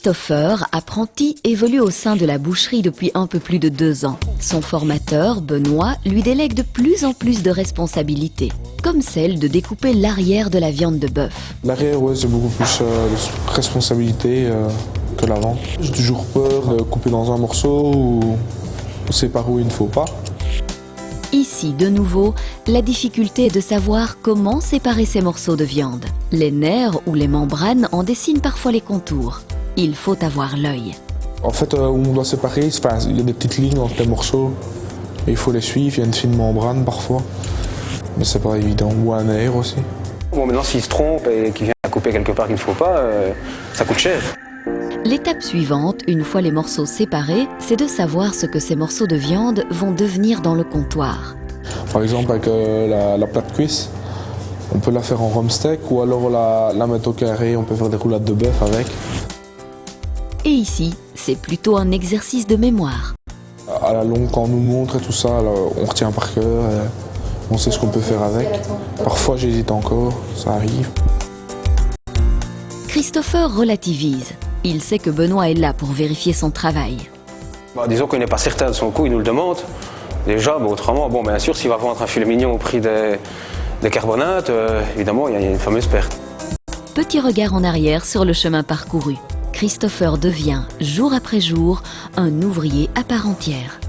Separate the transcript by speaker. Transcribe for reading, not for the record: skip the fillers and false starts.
Speaker 1: Christopher, apprenti, évolue au sein de la boucherie depuis un peu plus de 2 ans. Son formateur, Benoît, lui délègue de plus en plus de responsabilités, comme celle de découper l'arrière de la viande de bœuf.
Speaker 2: L'arrière, ouais, c'est beaucoup plus de responsabilité que l'avant. J'ai toujours peur de couper dans un morceau ou on sait par où il ne faut pas.
Speaker 1: Ici, de nouveau, la difficulté est de savoir comment séparer ces morceaux de viande. Les nerfs ou les membranes en dessinent parfois les contours. Il faut avoir l'œil.
Speaker 2: En fait, où on doit séparer, il y a des petites lignes entre les morceaux. Et il faut les suivre, il y a une fine membrane parfois. Mais c'est pas évident. Ou un nerf aussi.
Speaker 3: Bon, maintenant, s'il se trompe et qu'il vient à couper quelque part qu'il ne faut pas, ça coûte cher.
Speaker 1: L'étape suivante, une fois les morceaux séparés, c'est de savoir ce que ces morceaux de viande vont devenir dans le comptoir.
Speaker 2: Par exemple, avec la plate cuisse, on peut la faire en rhum steak ou alors la mettre au carré, on peut faire des roulades de bœuf avec.
Speaker 1: Et ici, c'est plutôt un exercice de mémoire.
Speaker 2: À la longue, quand on nous montre et tout ça, alors, on retient par cœur, on sait ce qu'on peut faire avec. Parfois, j'hésite encore, ça arrive.
Speaker 1: Christopher relativise. Il sait que Benoît est là pour vérifier son travail.
Speaker 3: Disons qu'il n'est pas certain de son coût, il nous le demande. Déjà, autrement, bien sûr, s'il va vendre un filet mignon au prix des carbonates, évidemment, il y a une fameuse perte.
Speaker 1: Petit regard en arrière sur le chemin parcouru. Christopher devient, jour après jour, un ouvrier à part entière.